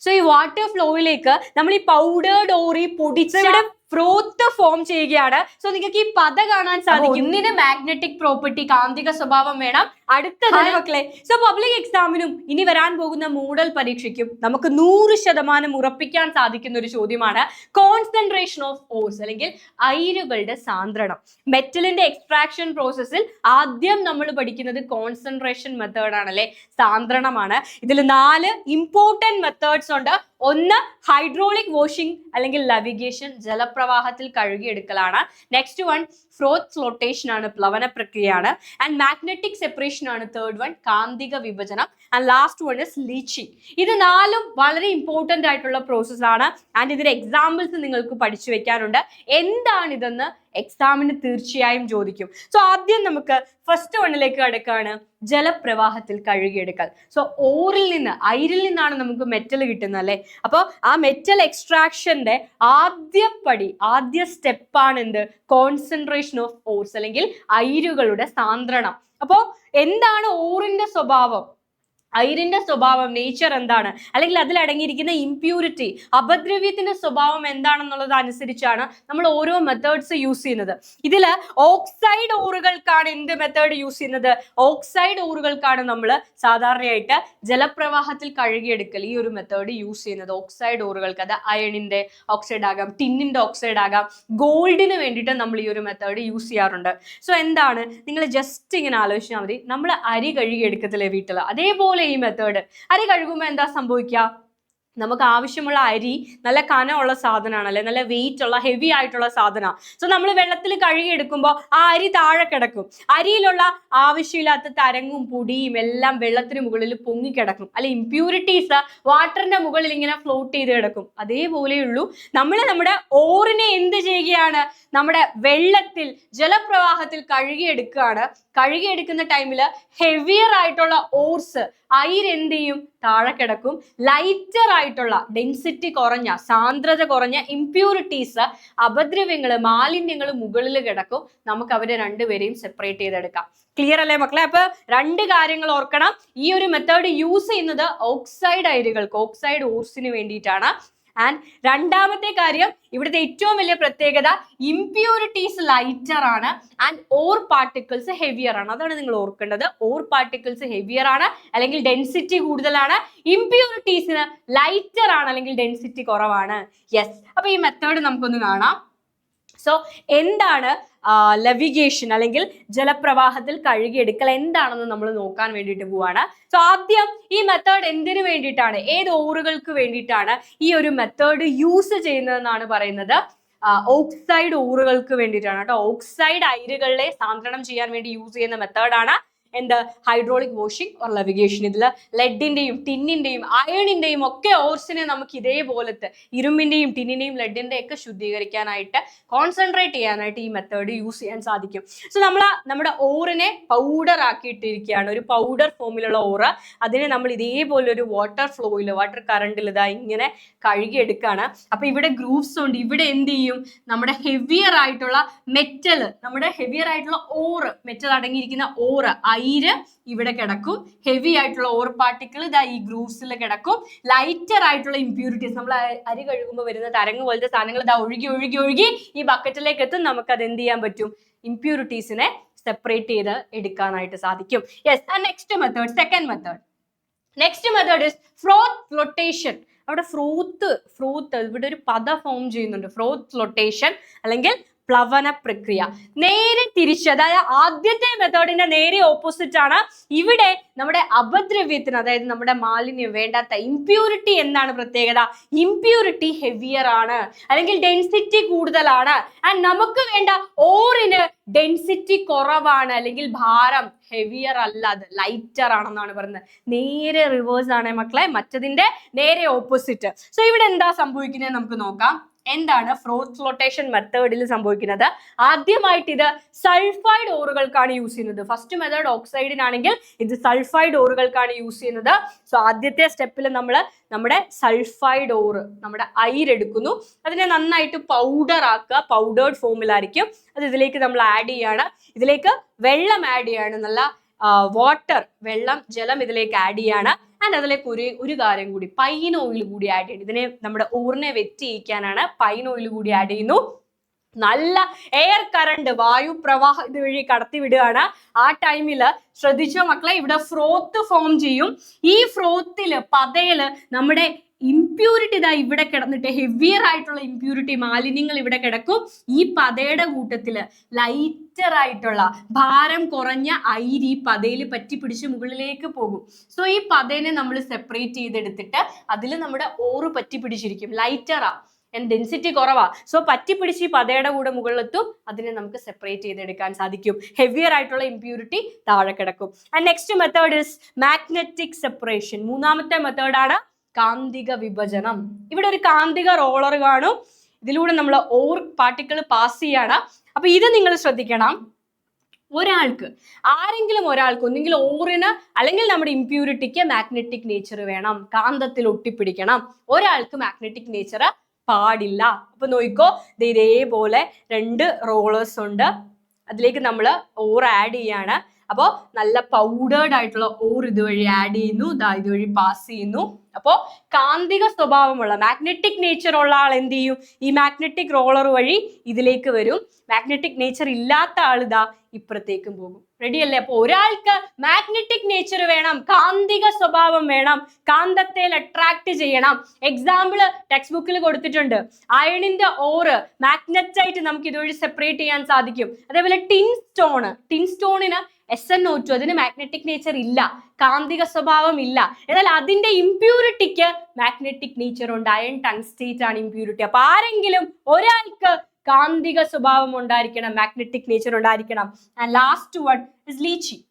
So ഈ water ഫ്ലോയിലേക്ക് നമ്മൾ ഈ പൗഡേർഡ് ഓർ ഈ പൊടിച്ച ഫ്രോത്ത് ഫോം ചെയ്യുകയാണ്. സോ നിങ്ങൾക്ക് ഈ പത കാണാൻ സാധിക്കും. ഒന്നിന് മാഗ്നറ്റിക് പ്രോപ്പർട്ടി, കാന്തിക സ്വഭാവം വേണം. അടുത്തത് മക്കളെ, സോ പബ്ലിക് എക്സാമിനും ഇനി വരാൻ പോകുന്ന മോഡൽ പരീക്ഷയ്ക്കും നമുക്ക് 100% ഉറപ്പിക്കാൻ സാധിക്കുന്ന ഒരു ചോദ്യമാണ് കോൺസെൻട്രേഷൻ ഓഫ് ഓർസ് അല്ലെങ്കിൽ അയിരുകളുടെ സാന്ദ്രണം. മെറ്റലിന്റെ എക്സ്ട്രാക്ഷൻ പ്രോസസ്സിൽ ആദ്യം നമ്മൾ പഠിക്കുന്നത് കോൺസെൻട്രേഷൻ മെത്തേഡ് ആണല്ലേ, സാന്ദ്രണമാണ്. ഇതിൽ 4 ഇമ്പോർട്ടന്റ് മെത്തേഡ്സ് ഉണ്ട്. ഒന്ന് ഹൈഡ്രോളിക് വാഷിംഗ് അല്ലെങ്കിൽ ലവിഗേഷൻ, ജലപ്രവാഹത്തിൽ കഴുകിയെടുക്കലാണ്. നെക്സ്റ്റ് വൺ ഫ്രോത്ത് ഫ്ലോട്ടേഷൻ ആണ്, പ്ലവന പ്രക്രിയയാണ്. ആൻഡ് മാഗ്നറ്റിക് സെപ്പറേഷൻ ആണ് തേർഡ് വൺ, കാന്തിക വിഭജനം. And last one is leaching. ഇത് 4ഉം വളരെ ഇമ്പോർട്ടന്റ് ആയിട്ടുള്ള പ്രോസസ് ആണ്. ആൻഡ് ഇതിന്റെ എക്സാമ്പിൾസ് നിങ്ങൾക്ക് പഠിച്ചു വെക്കാനുണ്ട്. എന്താണിതെന്ന് എക്സാമിന് തീർച്ചയായും ചോദിക്കും. സോ ആദ്യം നമുക്ക് ഫസ്റ്റ് വണ്ണിലേക്ക് കടക്കാണ്, ജലപ്രവാഹത്തിൽ കഴുകിയെടുക്കൽ. സോ ഓറിൽ നിന്ന്, അയിരിൽ നിന്നാണ് നമുക്ക് മെറ്റൽ കിട്ടുന്നത് അല്ലെ. അപ്പോൾ ആ മെറ്റൽ എക്സ്ട്രാക്ഷന്റെ ആദ്യ സ്റ്റെപ്പാണ് എന്ത്, കോൺസെൻട്രേഷൻ ഓഫ് ഓർസ് അല്ലെങ്കിൽ അയിരുകളുടെ സാന്ദ്രണം. അപ്പോൾ എന്താണ് ഓറിന്റെ സ്വഭാവം, അയിരിന്റെ സ്വഭാവം, നേച്ചർ എന്താണ്, അല്ലെങ്കിൽ അതിൽ അടങ്ങിയിരിക്കുന്ന ഇംപ്യൂരിറ്റി, അപദ്രവ്യത്തിന്റെ സ്വഭാവം എന്താണെന്നുള്ളത് അനുസരിച്ചാണ് നമ്മൾ ഓരോ മെത്തേഡ്സ് യൂസ് ചെയ്യുന്നത്. ഇതില് ഓക്സൈഡ് ഓറുകൾക്കാണ് എന്ത് മെത്തേഡ് യൂസ് ചെയ്യുന്നത്, ഓക്സൈഡ് ഓറുകൾക്കാണ് നമ്മൾ സാധാരണയായിട്ട് ജലപ്രവാഹത്തിൽ കഴുകിയെടുക്കൽ ഈ ഒരു മെത്തേഡ് യൂസ് ചെയ്യുന്നത്. ഓക്സൈഡ് ഓറുകൾക്ക്, അത് അയണിന്റെ ഓക്സൈഡ് ആകാം, ടിന്നിന്റെ ഓക്സൈഡ് ആകാം, ഗോൾഡിന് വേണ്ടിയിട്ട് നമ്മൾ ഈ ഒരു മെത്തേഡ് യൂസ് ചെയ്യാറുണ്ട്. സോ എന്താണ്, നിങ്ങൾ ജസ്റ്റ് ഇങ്ങനെ ആലോചിച്ചാൽ മതി, നമ്മൾ അരി കഴുകിയെടുക്കത്തില്ലേ വീട്ടിൽ, അതേപോലെ ഈ മെത്തേഡ്. അരി കഴുകുമ്പോൾ എന്താ സംഭവിക്കുക, നമുക്ക് ആവശ്യമുള്ള അരി നല്ല കനമുള്ള സാധനമാണ് അല്ലെ, നല്ല വെയിറ്റ് ഉള്ള ഹെവി ആയിട്ടുള്ള സാധനമാണ്. സോ നമ്മൾ വെള്ളത്തിൽ കഴുകിയെടുക്കുമ്പോൾ ആ അരി താഴെ കിടക്കും. അരിയിലുള്ള ആവശ്യമില്ലാത്ത തരങ്ങും പൊടിയും എല്ലാം വെള്ളത്തിന് മുകളിൽ പൊങ്ങിക്കിടക്കും അല്ലെ, ഇംപ്യൂരിറ്റീസ് വാട്ടറിന്റെ മുകളിൽ ഇങ്ങനെ ഫ്ലോട്ട് ചെയ്ത് കിടക്കും. അതേപോലെയുള്ളൂ നമ്മൾ നമ്മുടെ ഓറിനെ എന്ത് ചെയ്യുകയാണ്, നമ്മുടെ വെള്ളത്തിൽ ജലപ്രവാഹത്തിൽ കഴുകിയെടുക്കുകയാണ്. കഴുകിയെടുക്കുന്ന ടൈമിൽ ഹെവിയർ ആയിട്ടുള്ള ഓർസ്, അയിര് എന്ത് ചെയ്യും, താഴെ കിടക്കും. ലൈറ്റർ ആയിട്ടുള്ള, ഡെൻസിറ്റി കുറഞ്ഞ, സാന്ദ്രത കുറഞ്ഞ ഇംപ്യൂരിറ്റീസ്, അപദ്രവ്യങ്ങള്, മാലിന്യങ്ങൾ മുകളിൽ കിടക്കും. നമുക്ക് അവരെ രണ്ടുപേരെയും സെപ്പറേറ്റ് ചെയ്തെടുക്കാം. ക്ലിയർ അല്ലേ മക്കളെ? അപ്പൊ 2 കാര്യങ്ങൾ ഓർക്കണം. ഈ ഒരു മെത്തേഡ് യൂസ് ചെയ്യുന്നത് ഓക്സൈഡ് അയിരുകൾക്ക്, ഓക്സൈഡ് ഓർസിന് വേണ്ടിയിട്ടാണ്. ആൻഡ് രണ്ടാമത്തെ കാര്യം, ഇവിടുത്തെ ഏറ്റവും വലിയ പ്രത്യേകത, ഇംപ്യൂരിറ്റീസ് ലൈറ്റർ ആണ് ആൻഡ് ഓർ പാർട്ടിക്കിൾസ് ഹെവിയർ ആണ്. അതാണ് നിങ്ങൾ ഓർക്കേണ്ടത്. ഓർ പാർട്ടിക്കിൾസ് ഹെവിയർ ആണ് അല്ലെങ്കിൽ ഡെൻസിറ്റി കൂടുതലാണ്, ഇംപ്യൂരിറ്റീസിന് ലൈറ്റർ ആണ് അല്ലെങ്കിൽ ഡെൻസിറ്റി കുറവാണ്. യെസ്, അപ്പൊ ഈ മെത്തേഡ് നമുക്കൊന്ന് കാണാം. സോ എന്താണ് ലവിഗേഷൻ അല്ലെങ്കിൽ ജലപ്രവാഹത്തിൽ കഴുകിയെടുക്കൽ എന്താണെന്ന് നമ്മൾ നോക്കാൻ വേണ്ടിയിട്ട് പോവാണ്. സോ ആദ്യം ഈ മെത്തേഡ് എന്തിനു വേണ്ടിയിട്ടാണ്, ഏത് ഓറുകൾക്ക് വേണ്ടിയിട്ടാണ് ഈ ഒരു മെത്തേഡ് യൂസ് ചെയ്യുന്നതെന്നാണ് പറയുന്നത്. ഓക്സൈഡ് ഓറുകൾക്ക് വേണ്ടിയിട്ടാണ് കേട്ടോ. ഓക്സൈഡ് അയിരുകളെ സാന്ദ്രണം ചെയ്യാൻ വേണ്ടി യൂസ് ചെയ്യുന്ന മെത്തേഡാണ് എന്ത്, ഹൈഡ്രോളിക് വാഷിംഗ് ഓർ ലവിഗേഷൻ. ഇതിൽ ലെഡിന്റെയും ടിന്നിന്റെയും അയണിന്റെയും ഒക്കെ ഓർസിനെ നമുക്ക് ഇതേപോലത്തെ ഇരുമ്പിന്റെയും ടിന്നിന്റെയും ലെഡിന്റെ ഒക്കെ ശുദ്ധീകരിക്കാനായിട്ട്, കോൺസെൻട്രേറ്റ് ചെയ്യാനായിട്ട് ഈ മെത്തേഡ് യൂസ് ചെയ്യാൻ സാധിക്കും. സോ നമ്മുടെ ഓറിനെ പൗഡർ ആക്കിയിട്ടിരിക്കുകയാണ്, ഒരു പൗഡർ ഫോമിലുള്ള ഓറ്. അതിനെ നമ്മൾ ഇതേപോലെ ഒരു വാട്ടർ ഫ്ലോയിൽ, വാട്ടർ കറണ്ടിൽ ഇതാ ഇങ്ങനെ കഴുകിയെടുക്കുകയാണ്. അപ്പൊ ഇവിടെ ഗ്രൂവ്സ് ഉണ്ട്. ഇവിടെ എന്ത് ചെയ്യും, നമ്മുടെ ഹെവിയർ ആയിട്ടുള്ള മെറ്റൽ, നമ്മുടെ ഹെവിയർ ആയിട്ടുള്ള ഓറ്, മെറ്റൽ അടങ്ങിയിരിക്കുന്ന ഓറ്, അയിര് ഇവിടെ കിടക്കും. ഹെവി ആയിട്ടുള്ള ഓർ പാർട്ടിക്കിൾ ഇതാ ഈ ഗ്രൂവ്സിൽ കിടക്കും. ലൈറ്റർ ആയിട്ടുള്ള ഇംപ്യൂരിറ്റീസ്, നമ്മൾ അരി കഴുകുമ്പോൾ വരുന്ന തരംഗ് പോലത്തെ സാധനങ്ങൾ ഇതാ ഒഴുകി ഒഴുകി ഒഴുകി ഈ ബക്കറ്റിലേക്ക് എത്തും. നമുക്ക് അത് എന്ത് ചെയ്യാൻ പറ്റും, ഇംപ്യൂരിറ്റീസിനെ സെപ്പറേറ്റ് ചെയ്ത് എടുക്കാനായിട്ട് സാധിക്കും. Yes, next method, second method. Next method is ഫ്രോത്ത് flotation. അവിടെ ഫ്രോത്ത് ഇവിടെ ഒരു പദ ഫോം ചെയ്യുന്നുണ്ട്, ഫ്രോത്ത് ഫ്ലോട്ടേഷൻ അല്ലെങ്കിൽ പ്ലവന പ്രക്രിയ. നേരെ തിരിച്ച്, അതായത് ആദ്യത്തെ മെത്തേഡിന്റെ നേരെ ഓപ്പോസിറ്റ് ആണ്. ഇവിടെ നമ്മുടെ അപദ്രവ്യത്തിന്, അതായത് നമ്മുടെ മാലിന്യം, വേണ്ടാത്ത ഇംപ്യൂരിറ്റി എന്താണ് പ്രത്യേകത, ഇംപ്യൂരിറ്റി ഹെവിയർ ആണ് അല്ലെങ്കിൽ ഡെൻസിറ്റി കൂടുതലാണ്. ആൻഡ് നമുക്ക് വേണ്ട ഓറിന് ഡെൻസിറ്റി കുറവാണ് അല്ലെങ്കിൽ ഭാരം ഹെവിയർ അല്ല, അത് ലൈറ്റർ ആണെന്നാണ് പറയുന്നത്. നേരെ റിവേഴ്സ് ആണ് മക്കളെ, മറ്റതിന്റെ നേരെ ഓപ്പോസിറ്റ്. സോ ഇവിടെ എന്താ സംഭവിക്കുന്നത് നമുക്ക് നോക്കാം. എന്താണ് ഫ്രോത്ത് ഫ്ലോട്ടേഷൻ മെത്തേഡിൽ സംഭവിക്കുന്നത്? ആദ്യമായിട്ട് ഇത് സൾഫൈഡ് ഓറുകൾക്കാണ് യൂസ് ചെയ്യുന്നത്. ഫസ്റ്റ് മെത്തേഡ് ഓക്സൈഡിനാണെങ്കിൽ ഇത് സൾഫൈഡ് ഓറുകൾക്കാണ് യൂസ് ചെയ്യുന്നത്. സോ ആദ്യത്തെ സ്റ്റെപ്പിൽ നമ്മൾ നമ്മുടെ സൾഫൈഡ് ഓറ്, നമ്മുടെ അയിരെടുക്കുന്നു, അതിനെ നന്നായിട്ട് പൗഡർ ആക്കുക, പൗഡേർഡ് ഫോമിലായിരിക്കും. അത് ഇതിലേക്ക് നമ്മൾ ആഡ് ചെയ്യാണ്. ഇതിലേക്ക് വെള്ളം ആഡ് ചെയ്യാണ്, നല്ല വാട്ടർ, വെള്ളം, ജലം ഇതിലേക്ക് ആഡ് ചെയ്യാണ്. ആൻഡ് അതിലേക്ക് ഒരു കാര്യം കൂടി, പൈൻ ഓയിൽ കൂടി ആഡ് ചെയ്യണം. ഇതിനെ നമ്മുടെ ഊറിനെ വെറ്റ് ചെയ്യിക്കാനാണ് പൈൻ ഓയിൽ കൂടി ആഡ് ചെയ്യുന്നു. നല്ല എയർ കറണ്ട്, വായു പ്രവാഹം ഇതുവഴി കടത്തി വിടുകയാണ്. ആ ടൈമില് ശ്രദ്ധിച്ചോ മക്കളെ, ഇവിടെ ഫ്രോത്ത് ഫോം ചെയ്യും. ഈ ഫ്രോത്തില് പതയില് നമ്മുടെ ഇംപ്യൂരിറ്റി ഇതാ ഇവിടെ കിടന്നിട്ട്, ഹെവിയർ ആയിട്ടുള്ള ഇംപ്യൂരിറ്റി മാലിന്യങ്ങൾ ഇവിടെ കിടക്കും. ഈ പതയുടെ കൂട്ടത്തില് ലൈറ്റർ ആയിട്ടുള്ള ഭാരം കുറഞ്ഞ അയിരി പതയിൽ പറ്റി പിടിച്ച് മുകളിലേക്ക് പോകും. സോ ഈ പതേനെ നമ്മൾ സെപ്പറേറ്റ് ചെയ്തെടുത്തിട്ട് അതിൽ നമ്മുടെ ഓറ് പറ്റി പിടിച്ചിരിക്കും. ലൈറ്ററാ, ഡെൻസിറ്റി കുറവാ. സോ പറ്റി പിടിച്ച് ഈ പതയുടെ കൂടെ മുകളിലെത്തും. അതിനെ നമുക്ക് സെപ്പറേറ്റ് ചെയ്തെടുക്കാൻ സാധിക്കും. ഹെവിയർ ആയിട്ടുള്ള ഇംപ്യൂരിറ്റി താഴെ കിടക്കും. And next method is magnetic separation. മൂന്നാമത്തെ മെത്തേഡാണ് കാന്തിക വിഭജനം. ഇവിടെ ഒരു കാന്തിക റോളർ കാണും. ഇതിലൂടെ നമ്മൾ ഓർ പാർട്ടിക്കിൾ പാസ് ചെയ്യാണ്. അപ്പൊ ഇത് നിങ്ങൾ ശ്രദ്ധിക്കണം. ആരെങ്കിലും ഒരാൾക്ക് ഒന്നെങ്കിൽ ഓറിന് അല്ലെങ്കിൽ നമ്മുടെ ഇംപ്യൂരിറ്റിക്ക് മാഗ്നറ്റിക് നേച്ചർ വേണം, കാന്തത്തിൽ ഒട്ടിപ്പിടിക്കണം. ഒരാൾക്ക് മാഗ്നറ്റിക് നേച്ചർ പാടില്ല. അപ്പൊ നോക്കിക്കോ, ഇതേപോലെ 2 റോളേഴ്സ് ഉണ്ട്. അതിലേക്ക് നമ്മൾ ഓർ ആഡ് ചെയ്യാണ്. അപ്പോൾ നല്ല പൗഡേർഡ് ആയിട്ടുള്ള ഓർ ഇതുവഴി ആഡ് ചെയ്യുന്നു, ഇതുവഴി പാസ് ചെയ്യുന്നു. അപ്പോൾ കാന്തിക സ്വഭാവമുള്ള മാഗ്നറ്റിക് നേച്ചർ ഉള്ള ആൾ എന്ത് ചെയ്യും? ഈ മാഗ്നറ്റിക് റോളർ വഴി ഇതിലേക്ക് വരും. മാഗ്നറ്റിക് നേച്ചർ ഇല്ലാത്ത ആൾ ഇപ്പുറത്തേക്കും പോകും. റെഡി അല്ലേ? അപ്പൊ ഒരാൾക്ക് മാഗ്നറ്റിക് നേച്ചർ വേണം, കാന്തിക സ്വഭാവം വേണം, കാന്തത്തെ അട്രാക്ട് ചെയ്യണം. എക്സാമ്പിൾ ടെക്സ്റ്റ് ബുക്കിൽ കൊടുത്തിട്ടുണ്ട്. അയണിന്റെ ഓറ് മാഗ്നറ്റൈറ്റ് നമുക്ക് ഇതുവഴി സെപ്പറേറ്റ് ചെയ്യാൻ സാധിക്കും. അതേപോലെ ടിൻ സ്റ്റോണിന് SnO2, അതിന് മാഗ്നറ്റിക് നേച്ചർ ഇല്ല, കാന്തിക സ്വഭാവം ഇല്ല. എന്നാൽ അതിന്റെ ഇംപ്യൂരിറ്റിക്ക് മാഗ്നറ്റിക് നേച്ചർ ഉണ്ട്. അയൺ ടങ്സ്റ്റേറ്റ് ആണ് ഇംപ്യൂരിറ്റി. അപ്പൊ ആരെങ്കിലും ഒരാൾക്ക് കാന്തിക സ്വഭാവം ഉണ്ടായിരിക്കണം, മാഗ്നറ്റിക് നേച്ചർ ഉണ്ടായിരിക്കണം. And last one is leaching.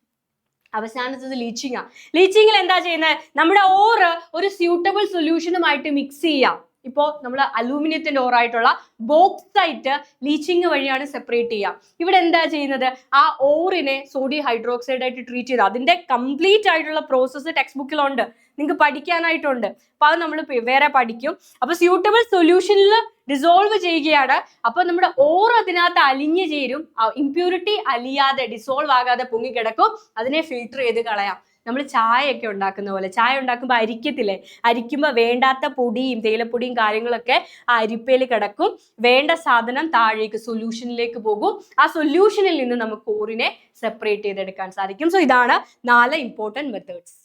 അവസാനത്തത് ലീച്ചിങ് ആണ്. ലീച്ചിങ്ങിൽ എന്താ ചെയ്യുന്നത്? നമ്മുടെ ഓറ് ഒരു സ്യൂട്ടബിൾ സൊല്യൂഷനുമായിട്ട് മിക്സ് ചെയ്യാം. ഇപ്പോൾ നമ്മൾ അലൂമിനിയത്തിന്റെ ഓറായിട്ടുള്ള ബോക്സൈറ്റ് ലീച്ചിങ് വഴിയാണ് സെപ്പറേറ്റ് ചെയ്യുക. ഇവിടെ എന്താ ചെയ്യുന്നത്? ആ ഓറിനെ സോഡിയം ഹൈഡ്രോക്സൈഡ് ആയിട്ട് ട്രീറ്റ് ചെയ്ത്, അതിന്റെ കംപ്ലീറ്റ് ആയിട്ടുള്ള പ്രോസസ്സ് ടെക്സ്റ്റ് ബുക്കിലുണ്ട്, നിങ്ങൾക്ക് പഠിക്കാനായിട്ടുണ്ട്. അപ്പൊ അത് നമ്മൾ വേറെ പഠിക്കും. അപ്പൊ സ്യൂട്ടബിൾ സൊല്യൂഷനിൽ ഡിസോൾവ് ചെയ്യുകയാണ്. അപ്പൊ നമ്മുടെ ഓർ അതിനകത്ത് അലിഞ്ഞു ചേരും. ഇംപ്യൂരിറ്റി അലിയാതെ, ഡിസോൾവ് ആകാതെ പൊങ്ങിക്കിടക്കും. അതിനെ ഫിൽട്ടർ ചെയ്ത് കളയാം. നമ്മൾ ചായയൊക്കെ ഉണ്ടാക്കുന്ന പോലെ, ചായ ഉണ്ടാക്കുമ്പോൾ അരിക്കത്തില്ലേ, അരിക്കുമ്പോൾ വേണ്ടാത്ത പൊടിയും തേയിലപ്പൊടിയും കാര്യങ്ങളൊക്കെ ആ അരിപ്പയിൽ കിടക്കും. വേണ്ട സാധനം താഴേക്ക് സൊല്യൂഷനിലേക്ക് പോകും. ആ സൊല്യൂഷനിൽ നിന്ന് നമുക്ക് ഓറിനെ സെപ്പറേറ്റ് ചെയ്തെടുക്കാൻ സാധിക്കും. സോ ഇതാണ് 4 ഇമ്പോർട്ടൻറ്റ് മെത്തേഡ്സ്.